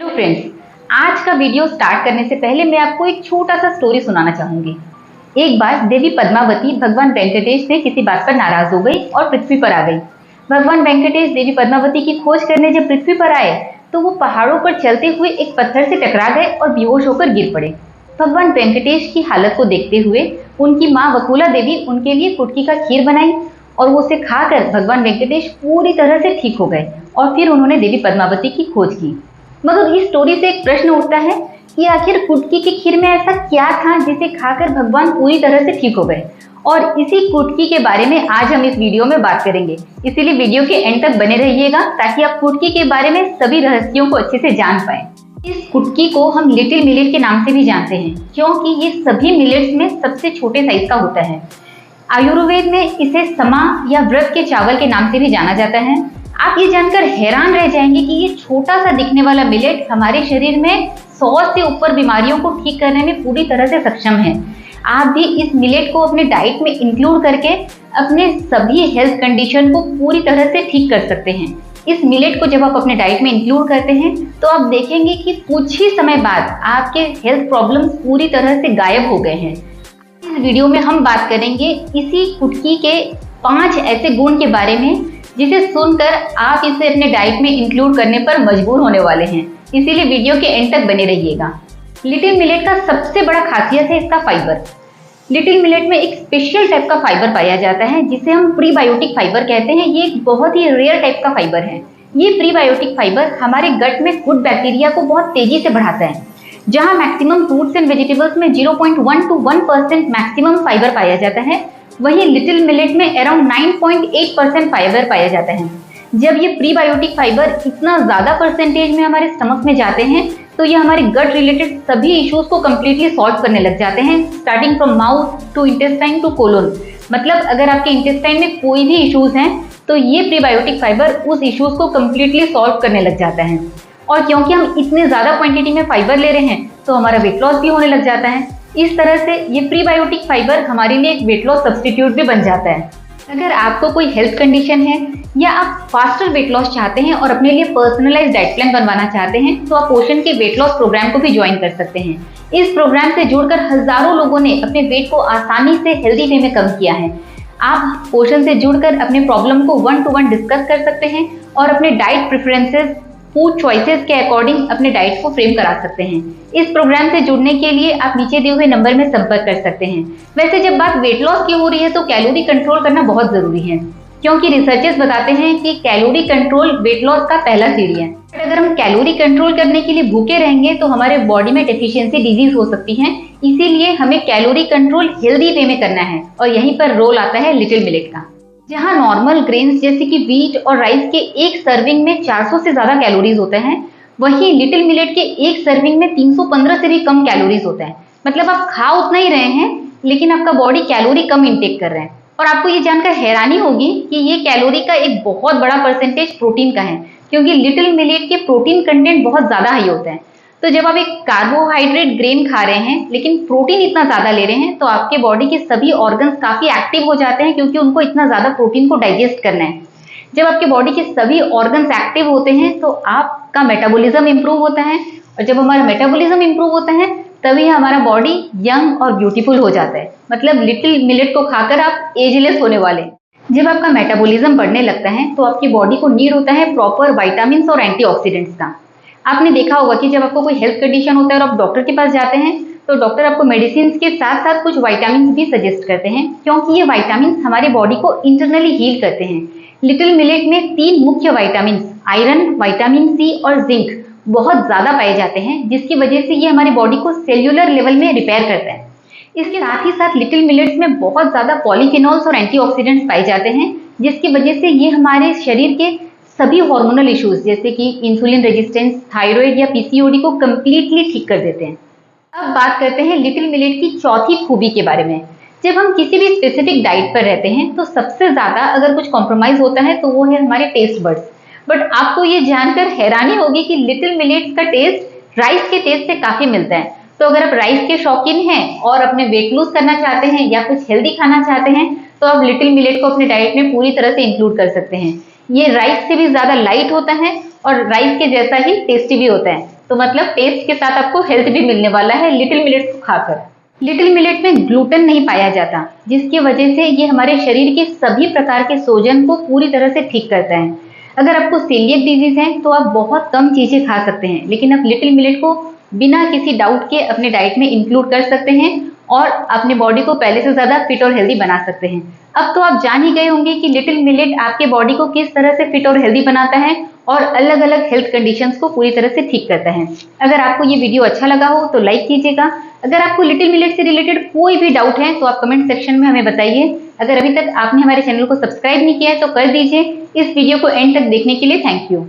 Hello friends, आज का video start करने से पहले मैं आपको एक छोटा सा स्टोरी सुनाना चाहूंगी। एक बार देवी पद्मावती भगवान वेंकटेश से किसी बात पर नाराज हो गई और पृथ्वी पर आ गई। भगवान वेंकटेश देवी पद्मावती की खोज करने जब पृथ्वी पर आए तो वो पहाड़ों पर चलते हुए एक पत्थर से टकरा गए और बेहोश होकर गिर पड़े। भगवान वेंकटेश की हालत को देखते हुए उनकी माँ वकुला देवी उनके लिए कुटकी का खीर बनाई और वो उसे खाकर भगवान वेंकटेश पूरी तरह से ठीक हो गए और फिर उन्होंने देवी पद्मावती की खोज की। मगर इस स्टोरी से एक प्रश्न उठता है कि आखिर कुटकी की खीर में ऐसा क्या था जिसे खाकर भगवान पूरी तरह से ठीक हो गए, और इसी कुटकी के बारे में आज हम इस वीडियो में बात करेंगे। इसीलिए वीडियो के एंड तक बने रहिएगा ताकि आप कुटकी के बारे में सभी रहस्यों को अच्छे से जान पाएं। इस कुटकी को हम लिटिल मिलेट के नाम से भी जानते हैं क्योंकि ये सभी मिलेट्स में सबसे छोटे साइज का होता है। आयुर्वेद में इसे समा या व्रत के चावल के नाम से भी जाना जाता है। आप ये जानकर हैरान रह जाएंगे कि ये छोटा सा दिखने वाला मिलेट हमारे शरीर में 100 से ऊपर बीमारियों को ठीक करने में पूरी तरह से सक्षम है। आप भी इस मिलेट को अपने डाइट में इंक्लूड करके अपने सभी हेल्थ कंडीशन को पूरी तरह से ठीक कर सकते हैं। इस मिलेट को जब आप अपने डाइट में इंक्लूड करते हैं तो आप देखेंगे कि कुछ ही समय बाद आपके हेल्थ प्रॉब्लम्स पूरी तरह से गायब हो गए हैं। इस वीडियो में हम बात करेंगे इसी कुटकी के 5 ऐसे गुण के बारे में जिसे सुनकर आप इसे अपने डाइट में इंक्लूड करने पर मजबूर होने वाले हैं। इसीलिए वीडियो के एंड तक बने रहिएगा। लिटिल मिलेट का सबसे बड़ा खासियत है इसका फाइबर। लिटिल मिलेट में एक स्पेशल टाइप का फाइबर पाया जाता है जिसे हम प्रीबायोटिक फाइबर कहते हैं। ये एक बहुत ही रेयर टाइप का फाइबर है। ये प्रीबायोटिक फाइबर हमारे गट में गुड बैक्टीरिया को बहुत तेजी से बढ़ाता है। जहां मैक्सिमम फ्रूट्स एंड वेजिटेबल्स में 0.1 to 1% मैक्सिमम फाइबर पाया जाता है, वहीं लिटिल मिलेट में अराउंड 9.8% फाइबर पाया जाता है। जब ये प्रीबायोटिक फाइबर इतना ज़्यादा परसेंटेज में हमारे स्टमक में जाते हैं तो ये हमारे गट रिलेटेड सभी इश्यूज को कम्प्लीटली सॉल्व करने लग जाते हैं, starting from mouth to intestine to colon. मतलब अगर आपके इंटेस्टाइन में कोई भी इश्यूज हैं तो ये प्रीबायोटिक फाइबर उस इश्यूज को कम्प्लीटली सॉल्व करने लग जाता है। और क्योंकि हम इतने ज़्यादा क्वांटिटी में फाइबर ले रहे हैं तो हमारा वेट लॉस भी होने लग जाता है। इस तरह से ये प्रीबायोटिक फाइबर हमारे लिए एक वेट लॉस सब्स्टिट्यूट भी बन जाता है। अगर आपको कोई हेल्थ कंडीशन है या आप फास्टर वेट लॉस चाहते हैं और अपने लिए पर्सनलाइज्ड डाइट प्लान बनवाना चाहते हैं तो आप पोषण के वेट लॉस प्रोग्राम को भी ज्वाइन कर सकते हैं। इस प्रोग्राम से जुड़कर हजारों लोगों ने अपने वेट को आसानी से हेल्दी वे में कम किया है। आप पोषण से जुड़कर अपने प्रॉब्लम को 1 to 1 डिस्कस कर सकते हैं और अपने डाइट प्रेफरेंसेस, फूड चॉइसेस के अकॉर्डिंग अपने डाइट को फ्रेम करा सकते हैं। इस प्रोग्राम से जुड़ने के लिए आप नीचे दिए हुए नंबर में संपर्क कर सकते हैं। वैसे जब बात वेट लॉस की हो रही है तो कैलोरी कंट्रोल करना बहुत जरूरी है क्योंकि रिसर्चर्स बताते हैं कि कैलोरी कंट्रोल वेट लॉस का पहला सीढ़ी है। अगर हम कैलोरी कंट्रोल करने के लिए भूखे रहेंगे तो हमारे बॉडी में डेफिशिएंसी डिजीज हो सकती है। इसीलिए हमें कैलोरी कंट्रोल हेल्दी वे में करना है और यहीं पर रोल आता है लिटिल मिलेट का। जहां नॉर्मल ग्रेन्स जैसे कि व्हीट और राइस के एक सर्विंग में 400 से ज्यादा कैलोरीज होते हैं, वहीं लिटिल मिलेट के एक सर्विंग में 315 से भी कम कैलोरीज होता है। मतलब आप खा उतना ही रहे हैं लेकिन आपका बॉडी कैलोरी कम इंटेक कर रहे हैं। और आपको ये जानकर हैरानी होगी कि ये कैलोरी का एक बहुत बड़ा परसेंटेज प्रोटीन का है क्योंकि लिटिल मिलेट के प्रोटीन कंटेंट बहुत ज्यादा हाई होता है। तो जब आप एक कार्बोहाइड्रेट ग्रेन खा रहे हैं लेकिन प्रोटीन इतना ज्यादा ले रहे हैं तो आपके बॉडी के सभी ऑर्गन्स काफी एक्टिव हो जाते हैं क्योंकि उनको इतना ज्यादा प्रोटीन को डाइजेस्ट करना है। जब आपके बॉडी के सभी ऑर्गन्स एक्टिव होते हैं तो आपका मेटाबॉलिज्म इंप्रूव होता है और जब हमारा मेटाबॉलिज्म इंप्रूव होता है तभी हमारा बॉडी यंग और ब्यूटीफुल हो जाता है। मतलब लिटिल मिलेट को खाकर आप एजलेस होने वाले। जब आपका मेटाबॉलिज्म बढ़ने लगता है तो आपकी बॉडी को नीड होता है प्रॉपर विटामिन और एंटीऑक्सीडेंट्स का। आपने देखा होगा कि जब आपको कोई हेल्थ कंडीशन होता है और आप डॉक्टर के पास जाते हैं तो डॉक्टर आपको मेडिसिन के साथ साथ कुछ विटामिन भी सजेस्ट करते हैं क्योंकि ये विटामिन हमारे बॉडी को इंटरनली हील करते हैं। लिटिल मिलेट में 3 मुख्य विटामिन आयरन, विटामिन सी और जिंक बहुत ज्यादा पाए जाते हैं जिसकी वजह से ये हमारी बॉडी को सेल्यूलर लेवल में रिपेयर करता है। इसके साथ ही साथ लिटिल मिलेट्स में बहुत ज्यादा पॉलीफिनॉल्स और एंटीऑक्सीडेंट्स पाए जाते हैं जिसकी वजह से ये हमारे शरीर के सभी हार्मोनल इश्यूज जैसे कि इंसुलिन रेजिस्टेंस, थायराइड या पीसीओडी को कम्प्लीटली ठीक कर देते हैं। अब बात करते हैं लिटिल मिलेट की चौथी खूबी के बारे में। जब हम किसी भी स्पेसिफिक डाइट पर रहते हैं तो सबसे ज्यादा अगर कुछ कॉम्प्रोमाइज होता है तो वो है हमारे टेस्ट बड्स। बट आपको ये जानकर हैरानी होगी कि लिटिल मिलेट्स का टेस्ट राइस के टेस्ट से काफी मिलता है। तो अगर आप राइस के शौकीन हैं और अपने वेट लूज करना चाहते हैं या कुछ हेल्दी खाना चाहते हैं तो आप लिटिल मिलेट को अपने डाइट में पूरी तरह से इंक्लूड कर सकते हैं। ये राइस से भी ज्यादा लाइट होता है और राइस के जैसा ही टेस्टी भी होता है। तो मतलब टेस्ट के साथ आपको हेल्थ भी मिलने वाला है लिटिल मिलेट्स को खाकर। लिटिल मिलेट में ग्लूटेन नहीं पाया जाता, जिसकी वजह से ये हमारे शरीर के सभी प्रकार के सोजन को पूरी तरह से ठीक करता है। अगर आपको सेलिएक डिजीज है तो आप बहुत कम चीजें खा सकते हैं, लेकिन आप लिटिल मिलेट को बिना किसी डाउट के अपने डाइट में इंक्लूड कर सकते हैं और अपने बॉडी को पहले से ज्यादा फिट और हेल्दी बना सकते हैं। अब तो आप जान ही गए होंगे कि लिटिल मिलेट आपके बॉडी को किस तरह से फिट और हेल्दी बनाता है और अलग अलग हेल्थ कंडीशंस को पूरी तरह से ठीक करता है। अगर आपको ये वीडियो अच्छा लगा हो तो लाइक कीजिएगा। अगर आपको लिटिल मिलेट से रिलेटेड कोई भी डाउट है तो आप कमेंट सेक्शन में हमें बताइए। अगर अभी तक आपने हमारे चैनल को सब्सक्राइब नहीं किया है तो कर दीजिए। इस वीडियो को एंड तक देखने के लिए थैंक यू।